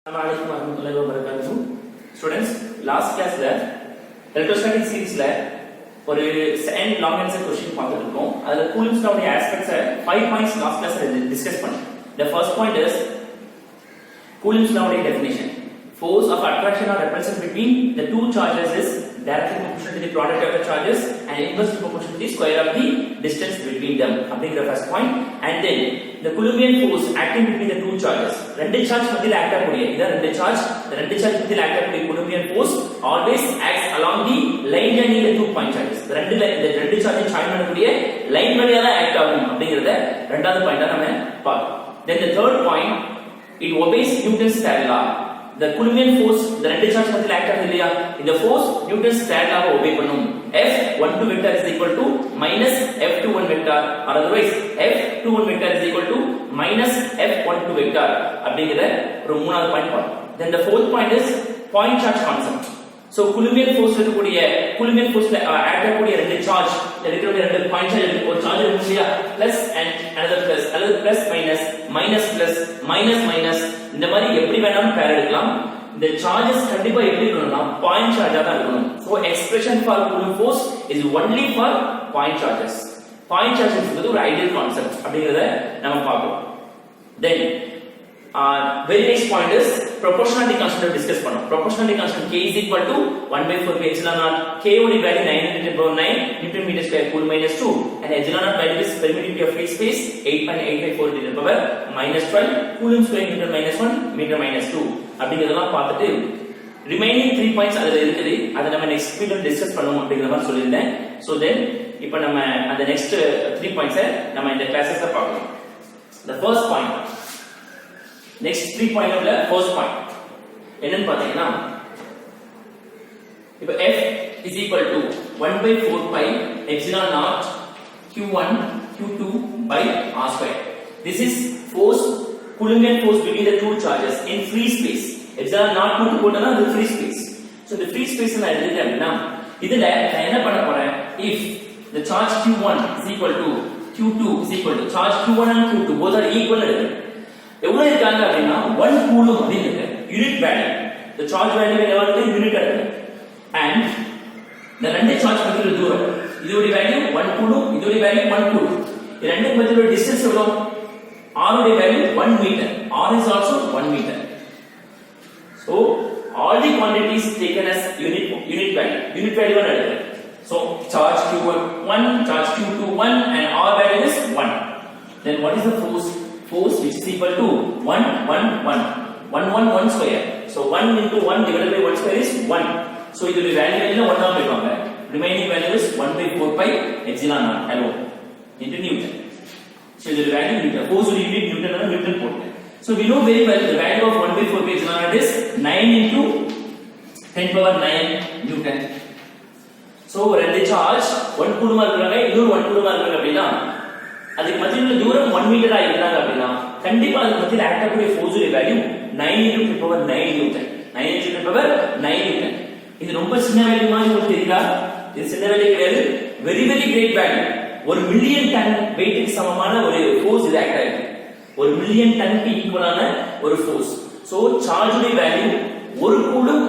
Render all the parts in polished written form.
Assalamualaikum warahmatullahi wabarakatuh. Students, last class electrostatic series ஒரு end long answer question பார்த்துட்டு இருக்கோம். அதுல Coulomb's law aspects 5 points last class discuss பண்ணோம். The first point is Coulomb's law definition. Force of attraction or repulsion between the two charges is directly proportional to the product of the charges and inversely proportional to the square of the distance between them. அப்படிங்கற first point. And then the Coulombian force acting between the two charges. ரெண்டு charge மத்தியில act ஆகக்கூடிய இந்த ரெண்டு charge மத்தியில act ஆகக்கூடிய Coulombian force always acts along the line joining the two point charges. இந்த ரெண்டு சார்ஜை ஜாயின் பண்ணக்கூடிய லைன் வழியா தான் ஆக்ட் ஆகும் அப்படிங்கறத இரண்டாவது பாயிண்டா நாம பார்ப்போம். Then the third point, it obeys Newton's third law. The Coulombian force the ரெண்டு சார்ஜ் மத்தியில ஆக்ட் ஆகுது இல்லையா, இந்த force Newton's third law obey பண்ணும். F12 vector is equal to minus F21 vector, or otherwise F21 vector is equal to minus F12 vector அப்படிங்கற ஒரு மூணாவது point பார்ப்போம். Then the fourth point is point charge concept. So Coulombian force இருக்கக்கூடிய Coulombian forceல act ஆகக்கூடிய ரெண்டு charge இருக்கிற ரெண்டு point charge ஒரு சார்ஜ் இருக்கு இல்லையா, plus and another plus அல்லது plus minus minus plus minus minus இந்த மாதிரி எப்படி வேணாலும் பேர் எடுக்கலாம். இந்த சார்ஜஸ் கண்டிப்பா எப்படி இருக்கணும்னா பாயிண்ட் சார்ஜா தான் இருக்கணும். So expression for Coulomb force is only for point charges. Point charges is ஒரு ஐடியல் கான்செப்ட் அப்படிங்கறத நாம பார்ப்போம். Then very next point is proportionality constant discuss பண்ணோம். Proportionality constant k is equal to 1/4 pi epsilon naught. K ஓட value 9 Newton meter square cool minus 2 and epsilon naught value is permittivity of free space 8.854 to the power minus 12 coulomb square meter minus 1 meter minus 2 அப்படிங்கறதெல்லாம் பார்த்துட்டு remaining 3 points அதுல இருக்குது, அத நம்ம next வீடியோல discuss பண்ணுவோம் அப்படிங்கற மாதிரி சொல்லிருந்தேன். So then இப்போ நம்ம அந்த நெக்ஸ்ட் 3 points நம்ம இந்த கிளாसेसல பார்க்கலாம். The first point, next 3 point உள்ள first point என்னன்னு பாத்தீங்கன்னா, இப்போ F is equal to 1/4 pi epsilon naught q1 q2 by r square. This is force, Coulombian force between the two charges in free space. epsilon naught q2 போட்டனா அது free space. So the free space நான் எழுதிட்டேன் அப்படினா இதுல நான் என்ன பண்ண போறேன், if the charge q1 is equal to q2 is equal to charge q1 and q2 both are equal இருக்கு. எவ்வளவு இருக்காங்க அப்படினா 1 coulomb அப்படினு இருக்கு, unit value. the charge value என்னவா இருக்கு, யூனிட் இருக்கு. and இந்த ரெண்டு சார்ஜ் மத்தியில தூரம், இதோட வேல்யூ 1 coulomb, இதோட வேல்யூ 1 coulomb. இந்த ரெண்டு மத்தியில டிஸ்டன்ஸ் எவ்வளவு, r உடைய value 1 meter. r is also 1 meter. So all the quantities taken as unit value one எடுங்க. So charge q1 1, charge q2 1 and r value is 1. Then what is the force which is equal to 1 1 1 1 1 1 square. So 1 into 1 divided by 1 square is 1. So இதோட value என்ன 1 ஆ போய்டுவாங்க. Remaining value is 1/4 pi epsilon naught alone into Newton. So the value Newton, force unit Newton and Newton போடுங்க. So we know very well the value of 1/4 pi epsilon naught is 9 into 10 power 9 Newton. So ரெண்டு charge 1 coulomb இருக்காங்க, இன்னொரு 1 coulomb இருக்காங்க அப்படினா அதுக்கு மத்தியில தூரம் 1 மீட்டரா இருந்தாங்க அப்படினா கண்டிப்பா அதுக்கு மத்தியில ஆக்ட் ஆகக்கூடிய ஃபோர்ஸ் உடைய value 9 into 10 power 9 Newton. 9 into 10 power 9 Newton. இது ரொம்ப சின்ன வேல்யூ மாதிரி உங்களுக்கு தெரியுதா? இது சின்ன வேல்யூ கிடையாது, very very great value. 1 million ton வெயிட்டுக்கு சமமான ஒரு ஃபோர்ஸ் இது ஆக்ட் ஆகுது. 1 மில்லியன் டன்க்கு ஈக்குவலான ஒரு ஃபோர்ஸ். சோ சார்ஜ் உடைய வேல்யூ 1 கூலும்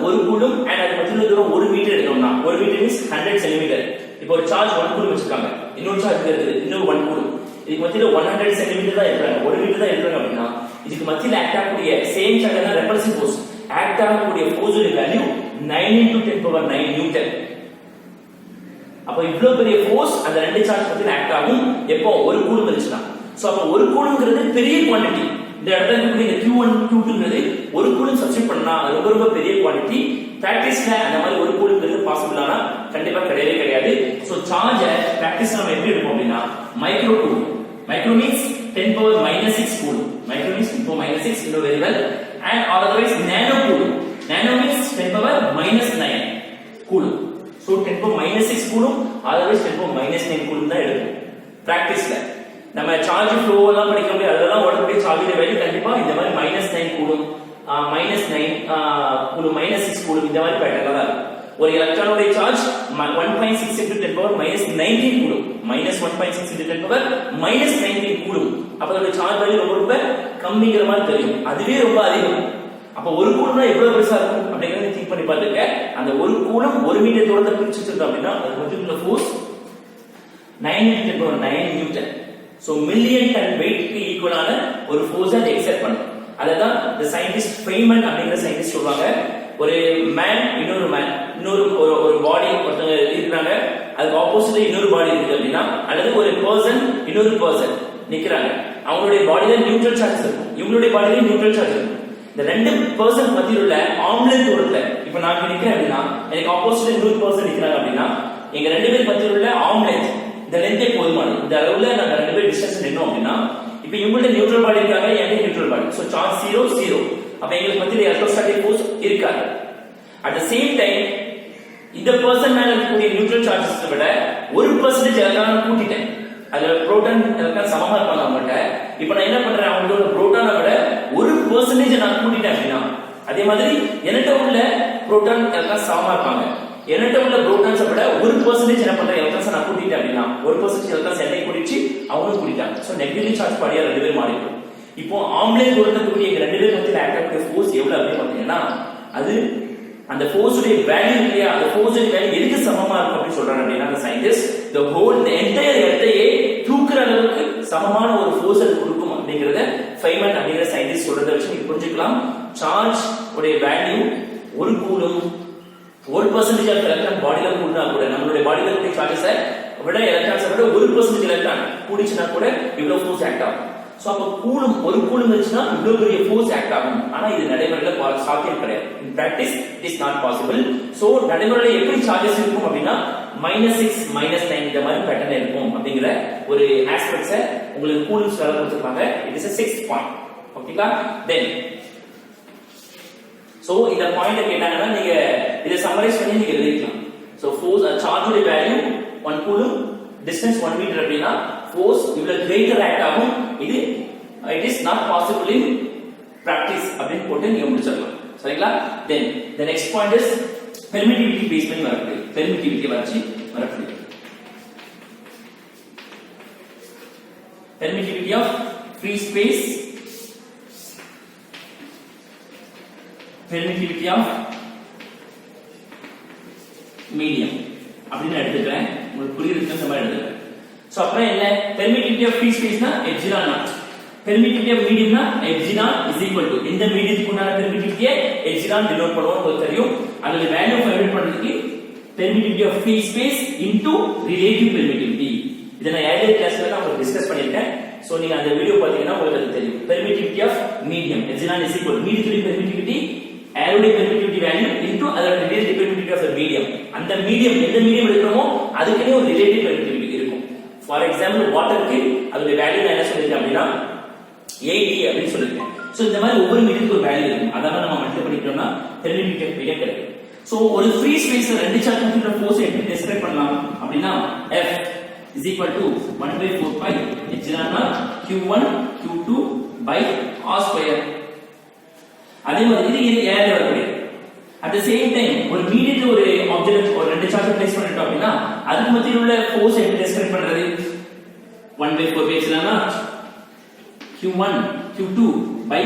and அது மத்தியில தூரம் 1 மீட்டர் எடுத்தோம்னா 1 மீட்டர் மீன்ஸ் 100 சென்டிமீட்டர். இப்போ ஒரு சார்ஜ் 1 கூலும் வச்சிருக்காங்க, இன்னொரு சார்ஜ் இருக்குது இன்னொரு 1 கூலும். இதுக்கு மத்தியில 100 சென்டிமீட்டர் தான் இருக்காங்க, 1 மீட்டர் தான் இருக்காங்க அப்படினா இதுக்கு மத்தியில ஆக்ட் ஆகக்கூடிய சேம் சார்ஜ் தான் ரெபல்சிவ் ஃபோர்ஸ். ஆக்ட் ஆகக்கூடிய ஃபோர்ஸ் உடைய வேல்யூ 9 into 10 power 9 Newton. அப்ப இவ்வளவு பெரிய ஃபோர்ஸ் அந்த ரெண்டு சார்ஜ் மத்தியில ஆக்ட் ஆகும் எப்போ 1 கூலும் இருந்துச்சுனா. சோ அப்ப 1 கூலும்ங்கிறது பெரிய குவாண்டிட்டி. இந்த இடத்துல இருக்கக்கூடிய இந்த q1 q2ங்கிறது 1 கூலும் சப்ஸ்டிட் பண்ணா ரொம்ப ரொம்ப பெரிய குவாண்டிட்டி. பிராக்டிஸ்ல அந்த மாதிரி 1 கூலும்ங்கிறது பாசிபிளானா கண்டிப்பா கிடையவே கிடையாது. சோ சார்ஜ் பிராக்டிஸ்ல நம்ம எப்படி எடுப்போம் அப்படினா micro coulomb. Micro means 10 power -6 coulomb. Micro means 10 power -6 you know very well. and otherwise nano coulomb. nano means 10 power -9 coulomb. so 10 power -6 coulomb, otherwise 10 power -9 coulomb தான் எடுப்போம் பிராக்டிஸ்ல. நம்ம சார்ஜ் ஃப்ளோ எல்லாம் படிக்க முடியாது, அதெல்லாம் ஓடக்கூடிய சார்ஜோட வேல்யூ கண்டிப்பா இந்த மாதிரி -9 கூலும், -9 கூலும், -6 கூலும் இந்த மாதிரி பேட்டர்ன்ல தான் இருக்கும். ஒரு எலக்ட்ரானோட charge 1.6 into 10 power -19 coulomb, -1.6 into 10 power -19 coulomb. அப்ப அதோட சார்ஜ் வேல்யூ ரொம்ப ரொம்ப கம்மிங்கிற மாதிரி தெரியும், அதுவே ரொம்ப அதிகம். அப்ப ஒரு கூலம்னா எவ்வளவு பெருசா இருக்கும் அப்படிங்கறத திங்க் பண்ணி பாத்துங்க. அந்த ஒரு கூலம் 1 மீட்டர் தூரத்தை பிரிச்சு வச்சிருக்கோம் அப்படின்னா அது மொத்தத்துல force 9 newton. So million ton வெயிட்க்கு ஈக்குவலான ஒரு ஃபோர்ஸ் அதை எக்ஸர்ட் பண்ணும். அததான் the scientist ஃபெய்மன் அப்படிங்கிற சயின்டிஸ்ட் சொல்வாங்க. ஒரு மேன் இன்னொரு ஒரு பாடி ஒருத்தங்க இருக்காங்க, அதுக்கு ஆப்போசிட்ல இன்னொரு பாடி இருக்கு அப்படின்னா, அல்லது ஒரு பர்சன் இன்னொரு பர்சன் நிக்கிறாங்க, அவங்களுடைய பாடியில நியூட்ரல் சார்ஜ் இருக்கும், இவங்களுடைய பாடியில நியூட்ரல் சார்ஜ் இருக்கும். இந்த ரெண்டு பர்சன் மத்தியில் உள்ள ஆம்லெட் தூரத்துல, இப்ப நான் நிக்கிறேன் அப்படின்னா எனக்கு ஆப்போசிட்ல இன்னொரு பர்சன் நிக்கிறாங்க அப்படின்னா எங்க ரெண்டு பேர் மத்தியில் உள்ள ஆம்லெட் இந்த லென்த்தே போதுமானது. இந்த அளவுல நாங்க ரெண்டு பேர் டிஸ்டன்ஸ் நின்னோம் அப்படின்னா, இப்ப இவங்களோட நியூட்ரல் பாடி இருக்காங்க, எங்க நியூட்ரல் பாடி, சோ சார்ஜ் 0 அப்ப எங்களுக்கு மத்தியில் எலக்ட்ரோஸ்டாட்டிக் ஃபோர்ஸ் இருக்காது. அட் தி சேம் டைம் இந்த பர்சன் மேல இருக்கக்கூடிய நியூட்ரல் சார்ஜஸ் விட 1% எலக்ட்ரான் கூட்டிட்டேன், அதுல புரோட்டான் எலக்ட்ரான் சமமா இருப்பாங்க அவங்கள்ட்ட. இப்ப நான் என்ன பண்றேன், அவங்களோட புரோட்டானை விட 1% நான் கூட்டிட்டேன் அப்படின்னா, அதே மாதிரி என்கிட்ட உள்ள புரோட்டான் எலக்ட்ரான் சமமா இருப்பாங்க, என்கிட்ட உள்ள புரோட்டான்ஸை விட 1% என்ன பண்றேன் எலக்ட்ரான்ஸ் நான் கூட்டிட்டேன் அப்படின்னா 1% எலக்ட்ரான்ஸ் என்னை கூட்டிச்சு அவங்களும் கூட்டிட்டாங்க. சோ நெகட்டிவ்லி சார்ஜ் பாடியா ரெண்டு பேரும் மாறிடும். இப்போ ஆம்லேட் தூரத்துக்கு எங்க ரெண்டு பேரும் மத்தியில் ஆக்ட் ஆகக்கூடிய ஃபோர்ஸ் எவ்வளவு அப்படின்னு பாத்தீங்கன்னா, அது அந்த ஃபோர்ஸ் உடைய வேல்யூ இல்லையா, அந்த ஃபோர்ஸ் உடைய வேல்யூ எதுக்கு சமமா இருக்கும் அப்படின்னு சொல்றாங்க அப்படின்னா, அந்த சயின்டிஸ்ட் the entire எர்த்தையே தூக்குற அளவுக்கு சமமான ஒரு ஃபோர்ஸ் அது கொடுக்கும் அப்படிங்கறத ஃபெய்மன் அப்படிங்கிற சயின்டிஸ்ட் சொல்றதை வச்சு நீங்க புரிஞ்சுக்கலாம். சார்ஜ் உடைய வேல்யூ ஒரு கூலும் 1% ஆஃப் எலக்ட்ரான் பாடியில கூடினா கூட, நம்மளுடைய பாடியில கூடிய சார்ஜஸை விட எலக்ட்ரான்ஸை விட 1% எலக்ட்ரான் கூடிச்சுனா கூட இவ்வளவு ஃபோர்ஸ் ஆக்ட் ஆகும். சோ அப்ப கூலும் ஒரு கூலும் இருந்துச்சுன்னா இவ்வளவு பெரிய ஃபோர்ஸ் ஆக்ட் ஆகும். ஆனா இது நடைமுறையில சாத்தியம் கிடையாது. இன் practice it is not possible. So நடைமுறையில எப்படி சார்ஜஸ் இருக்கும் அப்படின்னா -6 -9 இந்த மாதிரி பேட்டர்ன் இருக்கும் அப்படிங்கிற ஒரு ஆஸ்பெக்ட்ஸை உங்களுக்கு கூலிங்ஸ் வேலை கொடுத்துருப்பாங்க. It is a 6th point. ஓகேங்களா? தென் சோ இந்த பாயிண்ட் கேட்டாங்கன்னா நீங்க இத சம்மரைஸ் பண்ணி நீங்க எழுதிக்கலாம். சோ ஃபோர்ஸ் சார்ஜ் உடைய வேல்யூ 1 கூலும், டிஸ்டன்ஸ் 1 மீட்டர் அப்படினா ஃபோர்ஸ் இவ்வளவு கிரேட்டர் ஆக்ட் ஆகும். இது it is not possible in practice அப்படினு போட்டு நீங்க முடிச்சிடலாம். சரிங்களா? Then the next point is permittivity base பண்ணி வரது. permittivity வச்சு வரது. permittivity of free space, permittivity of medium அப்படின்னு எடுத்துக்கிறேன். உங்களுக்கு புரியுதுன்னு மாதிரி எடுத்துக்கிறேன். சோ அப்புறம் என்ன, permittivity of free space னா epsilon not, permittivity of medium னா எப்சிலான் இஸ் ஈக்குவல் டு இந்த மீடியத்துக்கு உண்டான permittivity எப்சிலான் டினோட் பண்ணுவோம் உங்களுக்கு தெரியும். அதோட வேல்யூ ஃபைண்ட் பண்றதுக்கு permittivity of free space into relative permittivity. இத நான் ஏர்லியர் கிளாஸ்ல நான் உங்களுக்கு டிஸ்கஸ் பண்ணிருக்கேன். சோ நீங்க அந்த வீடியோ பாத்தீங்கன்னா உங்களுக்கு அது தெரியும். permittivity of medium epsilon is equal மீடியத்துடைய permittivity ஏரோடைய permittivity வேல்யூ into அதோட relative permittivity of the medium. அந்த மீடியம் எந்த மீடியம் எடுக்கிறோமோ அதுக்குனே ஒரு relative permittivity இருக்கும். ஃபார் எக்ஸாம்பிள் வாட்டருக்கு அதோட வேல்யூ நான் என்ன சொல்லிருக்கேன் அப்படின்னா 80 அப்படின்னு சொல்லிருக்கேன். சோ இந்த மாதிரி ஒவ்வொரு மீடியத்துக்கு ஒரு வேல்யூ இருக்கும். அத நம்ம மல்டிப்ளை பண்ணிட்டோம்னா permittivity of medium கிடைக்கும். சோ ஒரு ஃப்ரீ ஸ்பேஸ்ல ரெண்டு சார்ஜ் மத்தியில ஃபோர்ஸ் எப்படி டெஸ்கிரைப் பண்ணலாம் அப்படின்னா F is equal to 1/4 pi epsilon naught q1 q2 by r square. அதே மாதிரி இது ஏர்ல வரக்கூடிய அட் தி சேம் டைம் ஒரு மீடியத்துல ஒரு ஆப்ஜெக்ட் ஒரு ரெண்டு சார்ஜ் பிளேஸ் பண்ணிட்டோம் அப்படின்னா அதுக்கு மத்தியில உள்ள ஃபோர்ஸ் எப்படி டெஸ்கிரைப் பண்றது 1/4 pi epsilon naught q1 q2 by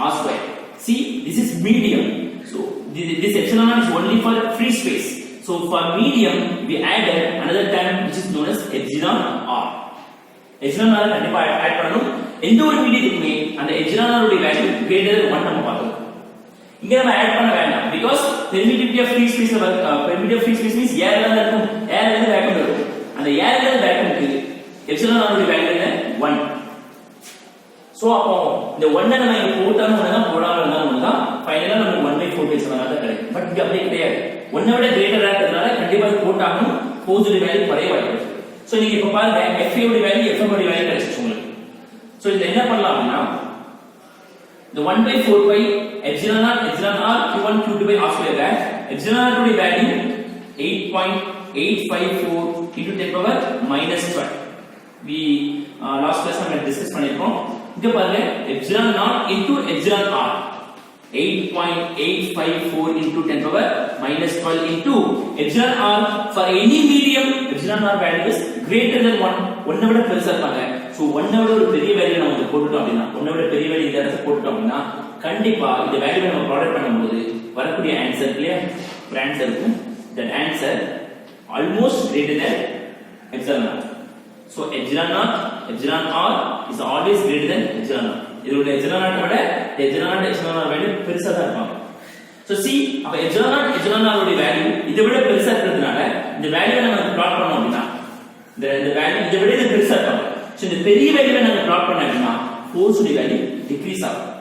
r square. See, this is medium. So this epsilon naught is only for free space. So for medium we added another term which is known as epsilon r. epsilon r கண்டிப்பா add பண்ணனும். எந்த ஒரு மீடியத்துக்குமே அந்த epsilon r உடைய value greater than 1 நம்ம பார்த்தோம். இங்க நம்ம ஆட் பண்ண வேண்டாம் because permittivity of free space permittivity of free space means air ல இருக்கும், air ல vacuum இருக்கும். அந்த air ல vacuum க்கு epsilon r உடைய வேல்யூ என்ன 1. சோ அப்போ இந்த 1 நம்ம இங்க போட்டாலும் ஒண்ணுதான் போடாமலும் ஒண்ணுதான், ஃபைனலா நமக்கு 1/4 epsilon r தான் கிடைக்கும். பட் இங்க அப்படியே கிடையாது. 1 விட கிரேட்டரா இருக்கிறதுனால கண்டிப்பா இது போட்டாலும் ஃபோர்ஸ் உடைய வேல்யூ குறைய வாய்ப்பு. சோ நீங்க இப்ப பாருங்க F உடைய வேல்யூ F உடைய வேல்யூ கிடைச்சிச்சு உங்களுக்கு. சோ இத என்ன பண்ணலாம் அப்படினா the 1/4 pi epsilon r q1 q2 by r square that epsilon r உடைய value 8.854 into 10 power minus 12. we last class நம்ம டிஸ்கஸ் பண்ணிருக்கோம். இங்க பாருங்க epsilon naught into epsilon r 8.854 into 10 power minus 12 into epsilon r for any medium epsilon r value is greater than 1. 1 விட பெருசா இருப்பாங்க. So 1 விட ஒரு பெரிய வேல்யூ நம்ம போட்டுட்டோம் அப்படினா 1 விட பெரிய வேல்யூ இந்த இடத்துல போட்டுட்டோம் அப்படினா கண்டிப்பா இந்த வேல்யூவை நம்ம ப்ராடக்ட் பண்ணும்போது வரக்கூடிய ஆன்சர் இல்லையா, ஒரு ஆன்சர் இருக்கும். that answer almost greater than epsilon naught. So epsilon naught, epsilon r is always greater than epsilon naught. இதோட epsilon naught விட epsilon naught epsilon r value பெருசா தான் இருக்கும். So see, அப்ப epsilon naught epsilon r உடைய value இதை விட பெருசா இருக்கிறதுனால இந்த வேல்யூவை நம்ம பிளாட் பண்ணோம் அப்படின்னா இந்த வேல்யூ இதை விட இது பெருசா இருக்கும். So இந்த பெரிய வேல்யூவை நம்ம பிளாட் பண்ணோம் அப்படின்னா force உடைய வேல்யூ டிக்ரீஸ் ஆகும்.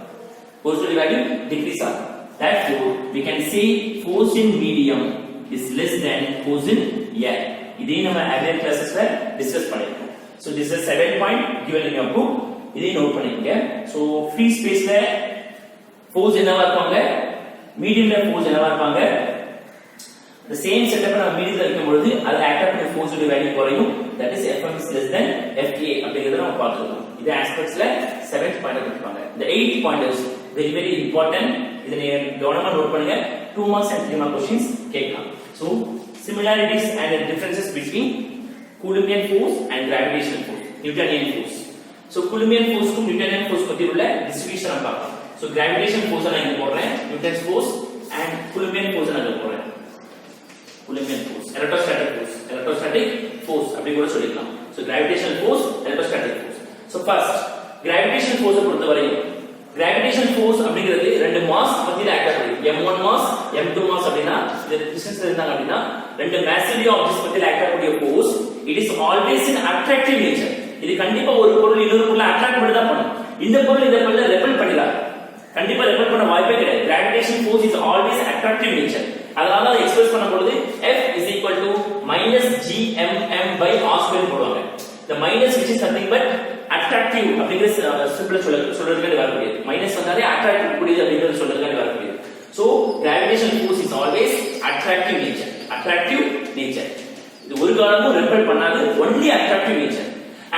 force உடைய வேல்யூ டிக்ரீஸ் ஆகும். Therefore we can say force in medium is less than force in air. இதே நம்ம earlier classes-ல டிஸ்கஸ் பண்ணிருக்கோம். So this is 7 point given in your book. இதை நோட் பண்ணிக்கங்க. So free space-ல force என்னவா இருப்பாங்க, மீடியம்ல force என்னவா இருப்பாங்க, the same setup நம்ம மீடியம்ல வைக்கும் பொழுது அது attractive force உடைய வேல்யூ குறையும். that is Fm is less than Fa அப்படிங்கறத நம்ம பார்த்துருக்கோம். இது aspects-ல 7th point கொடுத்திருப்பாங்க. the 8th point is very very important. இதை நீங்க கவனமா நோட் பண்ணுங்க. 2 marks and 3 mark questions கேட்கலாம். So similarities and differences between Coulombian force and gravitational force, Newtonian force. So Coulombian force க்கும் Newtonian force பத்தி உள்ள distribution பார்க்கலாம். So gravitational force நான் இங்க போடுறேன், Newton's force and Coulombian force நான் இங்க போடுறேன். Coulombian force, electrostatic force அப்படி கூட சொல்லிக்கலாம். So gravitational force, electrostatic force. So first gravitational force பொறுத்தவரை gravitational force அப்படிங்கிறது ரெண்டு மாஸ் பத்தில ஆக்ட் ஆகுது. m1 மாஸ் m2 மாஸ் அப்படினா இந்த டிஸ்டன்ஸ் இருந்தாங்க அப்படினா ரெண்டு மேசிவ் ஆப்ஜெக்ட்ஸ் பத்தில ஆக்ட் ஆகக்கூடிய force it is always in attractive nature. இது கண்டிப்பா ஒரு பொருள் இன்னொரு பொருளை அட்ராக்ட் பண்ணி தான் பண்ணும். இந்த பொருள் இந்த பொருளை ரெபல் பண்ணிடாது, கண்டிப்பா ரெபல் பண்ண வாய்ப்பே கிடையாது. gravitational force is always attractive nature. அதனால அதை எக்ஸ்பிரஸ் பண்ணும்போது F is equal to minus gmm by r square போடுவாங்க. the minus which is nothing but attractive அப்படிங்கற சிம்பிளா சொல்றதுக்காக வரக்கூடியது. மைனஸ் வந்தாலே attractive கூடியது அப்படிங்கறது சொல்றதுக்காக வரக்கூடியது. so gravitational force is always attractive nature. இது ஒரு காலமும் ரெபல் பண்ணாது, only attractive nature.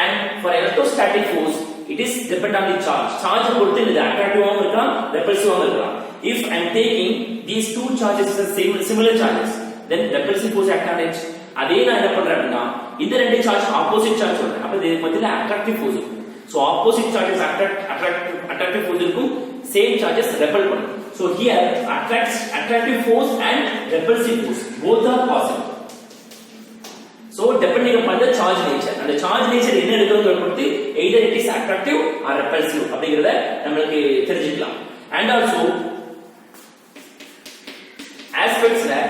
and for electrostatic force it is depend on the charge பொறுத்து இது attractive-ஆவும் இருக்கலாம், repulsive-ஆவும் இருக்கலாம். if I am taking these two charges as similar charges then repulsive force act on it. அதே நான் என்ன பண்றேன் அப்படினா இந்த ரெண்டு சார்ஜ் ஆப்போசிட் சார்ஜ் சொல்றேன். அப்ப இது மத்தியில அட்ராக்டிவ் ஃபோர்ஸ் இருக்கும். So opposite charges attractive force இருக்கும், சேம் சார்ஜஸ் ரெபல் பண்ணும். So here attractive force and repulsive force both are possible. So depending upon the charge nature, and the charge nature என்ன இருக்குன்னு பொறுத்து either it is attractive or repulsive அப்படிங்கறத நமக்கு தெரிஞ்சுக்கலாம். and also aspects la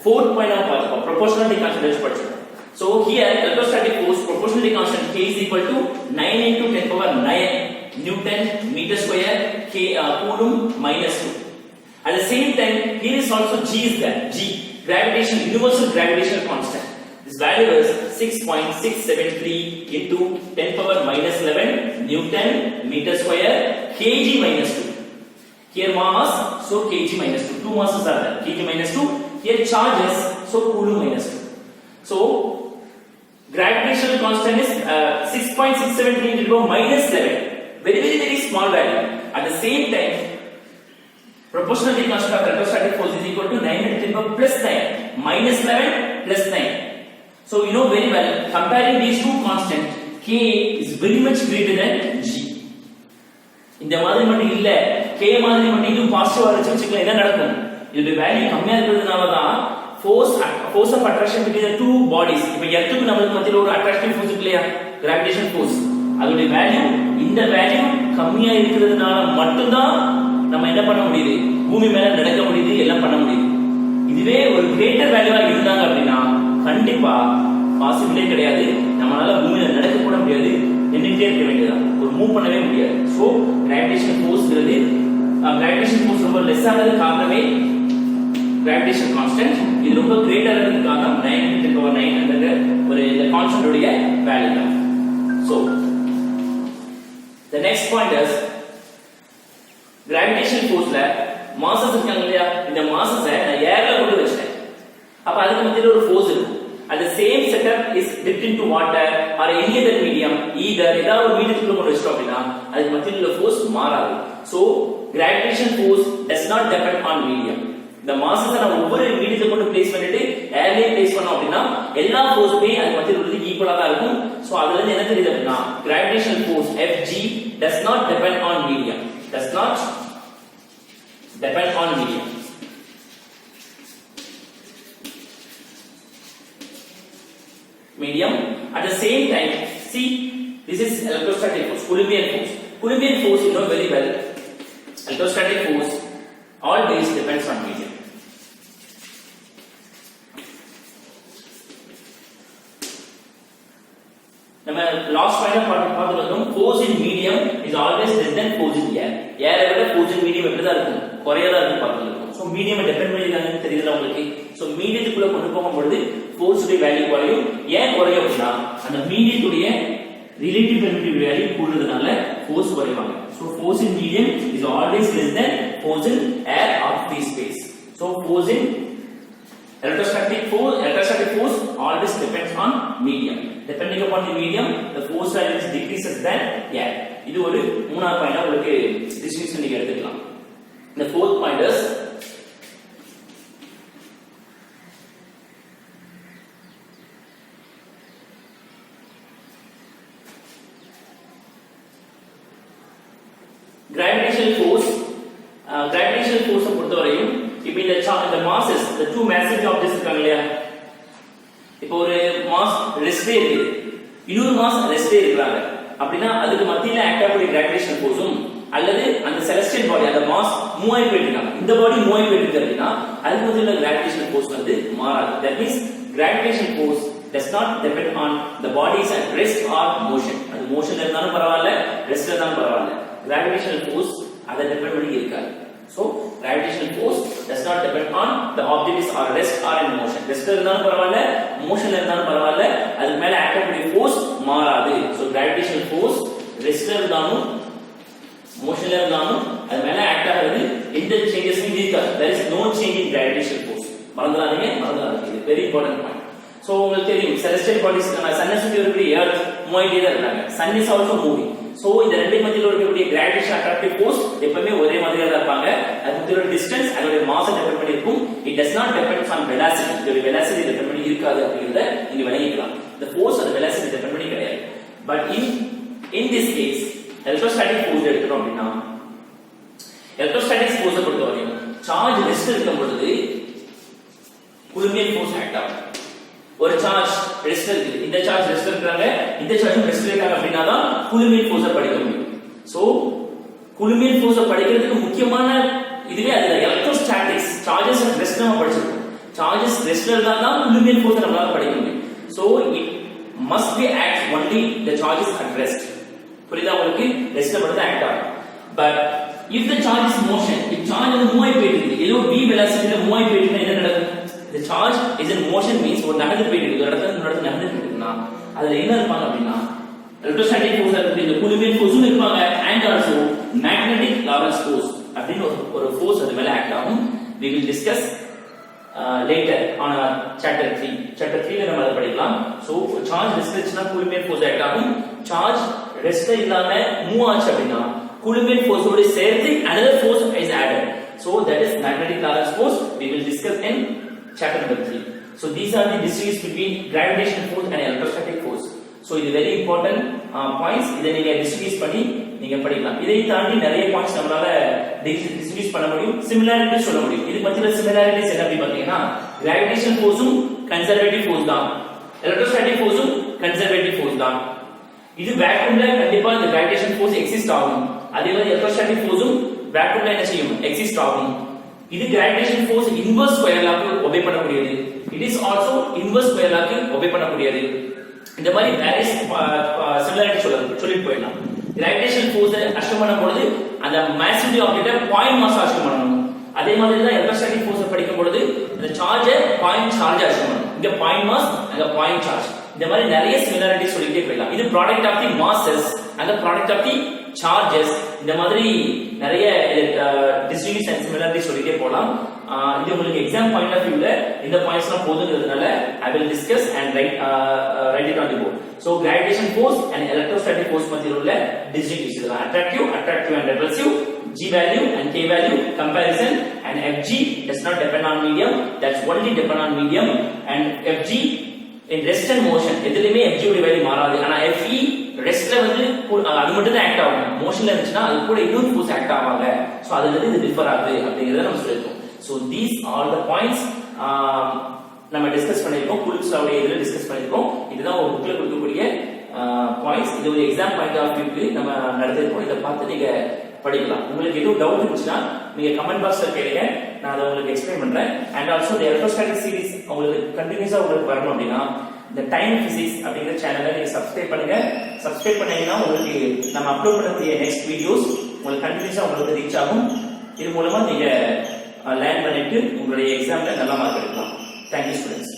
fourth point of proportionality constant படிச்சோம். so here electrostatic force proportionality constant k is equal to 9 into 10 power 9 newton meter square k coulomb minus 2. at the same time here is also g is there, g universal gravitational constant. this value is 6.673 into 10 power minus 11 newton meter square kg minus 2. here mass, so kg minus 2, two masses are there, kg minus 2. here charges, so coulomb minus 2. so gravitational constant is 6.673 into minus 11, very very very small value. at the same time proportionality constant of electrostatic force is equal to 9 into 10 power plus 9 minus 11 plus 9. so you know very well, comparing these two constants k is very much greater than g. இந்த மாதிரி மட்டும் இல்ல, k மாதிரி மட்டும் இது பாசிட்டிவா வச்சுக்கலாம், என்ன நடக்கும், இதோட வேல்யூ கம்மியா இருக்கிறதுனால தான் force of attraction between the two bodies. இப்போ எர்த்துக்கு நமக்கு மத்தியில ஒரு attractive force இருக்கு இல்லையா, gravitation force, அதோட வேல்யூ இந்த வேல்யூ கம்மியா இருக்கிறதுனால மட்டும் தான் நம்ம என்ன பண்ண முடியுது, பூமி மேல நடக்க முடியுது, எல்லாம் பண்ண முடியுது. இதுவே ஒரு கிரேட்டர் வேல்யூவா இருந்தாங்க அப்படின்னா கண்டிப்பா பாசிபிளே கிடையாது, நம்மளால பூமியில நடக்க கூட முடியாது, நின்னுட்டே இருக்க வேண்டியதான், ஒரு மூவ் பண்ணவே முடியாது. சோ கிராவிடேஷன் ஃபோர்ஸ்ங்கிறது கிராவிடேஷன் ஃபோர்ஸ் ரொம்ப லெஸ் ஆனது காரணமே கிராவிடேஷன் கான்ஸ்டன்ட், இது ரொம்ப கிரேட்டரா இருக்கிறது காரணம் 9 என்ற ஒரு இந்த கான்ஸ்டன்ட் உடைய வேல்யூ தான். So the next point is gravitation ஃபோர்ஸ்ல மாசஸ் இருக்காங்க இல்லையா, இந்த மாசஸை நான் ஏர்ல கொண்டு வச்சேன், அப்ப அதுக்கு மத்தியில ஒரு ஃபோர்ஸ் இருக்கும். at the same setup is dipped into water or any other medium, either ஏதாவது ஒரு மீடியத்துக்குள்ள கொண்டு வச்சிட்டோம் அப்படின்னா அதுக்கு மத்தியில உள்ள ஃபோர்ஸ் மாறாது. so gravitation force does not depend on medium. இந்த மாசஸை நான் ஒவ்வொரு மீடியத்தை கொண்டு பிளேஸ் பண்ணிட்டு ஏர்லயே பிளேஸ் பண்ணோம் அப்படின்னா எல்லா ஃபோர்ஸுமே அதுக்கு மத்தியில உள்ளது ஈக்குவலா தான் இருக்கும். so அதுல இருந்து என்ன தெரியுது அப்படின்னா gravitational force Fg does not depend on medium, does not depends on medium. Medium. At the same time, see, this is electrostatic force, Coulombian force. Coulombian force you know very well. Electrostatic force always depends on medium. நம்ம last final பார்த்துட்டோம் force in medium is always less than force in air. ஏரை விட force in medium எப்படி தான் இருக்கும், குறையா தான் இருக்கும் பார்த்துட்டோம். சோ மீடியம் டிபெண்ட் பண்ணிருக்காங்கன்னு தெரியல உங்களுக்கு. சோ மீடியத்துக்குள்ள கொண்டு போகும்போது force உடைய வேல்யூ குறையும். ஏன் குறையும் அப்படின்னா அந்த மீடியத்துடைய ரிலேட்டிவ் பெர்மிட்டிவ் வேல்யூ கூடுறதுனால force குறைவாங்க. So force in medium is always less than force in air or free space. So force in electrostatic force always depends on medium. Depending upon the medium, the force value decreases than air. இது ஒரு மூணாவது பாயிண்டா உங்களுக்கு discussion நீங்க எடுத்துக்கலாம். The fourth point is gravitational force. Gravitational force பொறுத்தவரையும் இப்போ இந்த masses, the two massive objects இருக்காங்க இல்லையா, இப்போ ஒரு மாஸ் ரெஸ்டே இருக்கு, இன்னொரு மாஸ் ரெஸ்டே இருக்காங்க அப்படின்னா அதுக்கு மத்தியில ஆக்ட் ஆகக்கூடிய கிராவிடேஷனல் ஃபோர்ஸும் அல்லது அந்த செலஸ்டியல் பாடி அந்த மாஸ் மூவ் ஆகி போயிட்டு இருக்காங்க, இந்த பாடி மூவ் ஆகி போயிட்டு இருக்கு அப்படின்னா அதுக்கு மத்தியில கிராவிடேஷனல் ஃபோர்ஸ் வந்து மாறாது. That means gravitational force does not depend on the bodies at rest or motion. அது மோஷன்ல இருந்தாலும் பரவாயில்ல, ரெஸ்ட்ல இருந்தாலும் பரவாயில்ல, gravitational force அதை டிபெண்ட் பண்ணி இருக்காது. So gravitational force does not depend on the object is or rest or in motion. Rest இருந்தாலும் பரவாயில்ல, motionல இருந்தாலும் பரவாயில்ல, அதுக்கு மேல ஆக்ட் ஆகக்கூடிய force மாறாது. So gravitational force restல இருந்தாலும் motionல இருந்தாலும் அது மேல ஆக்ட் ஆகிறது எந்த சேஞ்சஸும் இருக்காது. There is no change in gravitational force. மறந்துடாதீங்க. இது very important point. So உங்களுக்கு தெரியும் celestial bodies சன்னை சுத்தி இருக்கக்கூடிய எர்த் மூவ் ஆகிட்டே தான் இருக்காங்க. Sun is also moving. So இந்த ரெண்டு மத்தியில இருக்கக்கூடிய கிராவிடேஷன் அட்ராக்டிவ் ஃபோர்ஸ் எப்பவுமே ஒரே மாதிரியா தான் இருப்பாங்க. அதோட டிஸ்டன்ஸ் அதோட மாஸ் டிபெண்ட் பண்ணி இருக்கும். It does not depend on velocity. இதோட velocity டிபெண்ட் பண்ணி இருக்காது அப்படிங்கறத நீங்க விளங்கிக்கலாம். The force and velocity depend பண்ணி கிடையாது. But in this case electrostatic force எடுத்துறோம் அப்படின்னா electrostatic force பொறுத்தவரையும் சார்ஜ் ரெஸ்ட் இருக்கும் பொழுது Coulombian force ஆக்ட் ஆகும். ஒரு சார்ஜ் ரெஸ்ட் இருக்கு, இந்த சார்ஜ் ரெஸ்ட் இருக்காங்க, இந்த சார்ஜ் ரெஸ்ட் இருக்காங்க அப்படினா தான் Coulombian force படிக்க முடியும். சோ Coulombian force படிக்கிறதுக்கு முக்கியமான இதுவே அது எலக்ட்ரோஸ்டாட்டிக்ஸ். சார்ஜஸ் அட் ரெஸ்ட் நம்ம படிச்சிருக்கோம். சார்ஜஸ் ரெஸ்ட்ல இருந்தா தான் Coulombian force நம்மளால படிக்க முடியும். So it must be act only the charges at rest. புரியுதா உங்களுக்கு? ரெஸ்ட்ல மட்டும் ஆக்ட் ஆகும். But if the charge is motion, if charge வந்து மூவ் ஆகி போயிட்டு இருக்கு, ஏதோ v velocity ல மூவ் ஆகி போயிட்டு இருந்தா என்ன நடக்கும்? The charge is in motion means ஒரு நகர்ந்து போயிட்டு இருக்கு, ஒரு இடத்துல இன்னொரு இடத்துல நகர்ந்து போயிட்டு இருக்குன்னா அதுல என்ன இருப்பாங்க அப்படின்னா electrostatic force இருக்கு, இந்த Coulombian force இருப்பாங்க, and also magnetic Lorentz force அப்படின்னு ஒரு force அது மேல ஆக்ட் ஆகும். We will discuss later on our chapter 3. Chapter 3 ல நம்ம அத படிக்கலாம். So charge restriction Coulombian force act ஆகும். Charge ரெஸ்ட் இல்லாம மூவ் ஆச்சு அப்படின்னா Coulombian force ஓட சேர்த்து another force is added. So that is magnetic Lorentz force. We will discuss in chapter number 3. So these are the distinguish between gravitational force and electrostatic force. So இது very important points. இதை நீங்க distinguish பண்ணி நீங்க படிக்கலாம். இதை தாண்டி நிறைய points நம்மளால distinguish பண்ண முடியும், similarities சொல்ல முடியும். இது பத்தின similarities என்ன அப்படி பாத்தீங்கன்னா gravitational forceம் conservative force தான், electrostatic forceம் conservative force தான். இது vacuumல கண்டிப்பா இந்த gravitational force exist ஆகும். அதே மாதிரி electrostatic forceம் vacuumல என்ன செய்யும்? exist ஆகும். இது gravitational force inverse square lawக்கு obey பண்ணக்கூடியது. It is also inverse square lawக்கு obey பண்ணக்கூடியது. இந்த மாதிரி various similarity சொல்லிட்டு போயிடலாம். gravitational force அஷ்டம் பண்ணும்போது அந்த massivity object பாயிண்ட் மாஸ் அஷ்டம் பண்ணணும். அதே மாதிரி தான் electrostatic force படிக்கும் பொழுது அந்த சார்ஜ் பாயிண்ட் சார்ஜ் அஷ்டம் பண்ணணும். இங்க பாயிண்ட் மாஸ், அங்க பாயிண்ட் சார்ஜ். இந்த மாதிரி நிறைய சிமிலாரிட்டி சொல்லிட்டே போயிடலாம். இது product of the masses and product of the charges. இந்த மாதிரி நிறைய டிஸ்டிங்விஷ் அண்ட் சிமிலாரிட்டி சொல்லிட்டே போலாம். இது உங்களுக்கு எக்ஸாம் பாயிண்ட் ஆஃப் வியூல இந்த பாயிண்ட்ஸ்லாம் போதுங்கிறதுனால I will discuss and write it on the board. So gravitation force and electrostatic force மத்தியில உள்ள distinguish இதெல்லாம் attractive and repulsive, G value and K value comparison, and Fg does not depend on medium, that's only depend on medium, and Fg in rest and motion எதுலயுமே FGOD value மாறாது. ஆனா FE ரெஸ்ட்ல வந்து அது மட்டும் தான் act ஆகும். மோஷன்ல இருந்துச்சுன்னா அது கூட இன்னொரு ஃபோர்ஸ் ஆக்ட் ஆவாங்க. சோ அதுல இருந்து இது டிஃபர் ஆகுது அப்படிங்கறத நம்ம சொல்லிருக்கோம். So these are the points நம்ம டிஸ்கஸ் பண்ணிருக்கோம். கூலும்ப்ஸ் லா உடைய இதுல டிஸ்கஸ் பண்ணிருக்கோம். இதுதான் ஒரு புக்ல கொடுக்கக்கூடிய பாயிண்ட்ஸ். இது ஒரு எக்ஸாம் பாயிண்ட் ஆஃப் வியூக்கு நம்ம நடத்திருக்கோம். இத பார்த்து நீங்க படிக்கலாம். உங்களுக்கு எதுவும் டவுட் இருந்துச்சுன்னா நீங்க கமெண்ட் பாக்ஸ்ல கேளுங்க, நான் அதை உங்களுக்கு எக்ஸ்பிளைன் பண்றேன். அண்ட் ஆல்சோ இந்த எலக்ட்ரோஸ்டாட்டிக் சீரிஸ் உங்களுக்கு கண்டினியூஸா உங்களுக்கு வரணும் அப்படின்னா இந்த டைம் பிசிக்ஸ் அப்படிங்கிற சேனலை நீங்க சப்ஸ்கிரைப் பண்ணுங்க. சப்ஸ்கிரைப் பண்ணீங்கன்னா உங்களுக்கு நம்ம அப்லோட் பண்ணக்கூடிய நெக்ஸ்ட் வீடியோஸ் உங்களுக்கு கண்டினியூஸா உங்களுக்கு ரீச் ஆகும். இது மூலமா நீங்க லேர்ன் பண்ணிட்டு உங்களுடைய எக்ஸாம்ல நல்ல மார்க் எடுக்கலாம். Thank you students.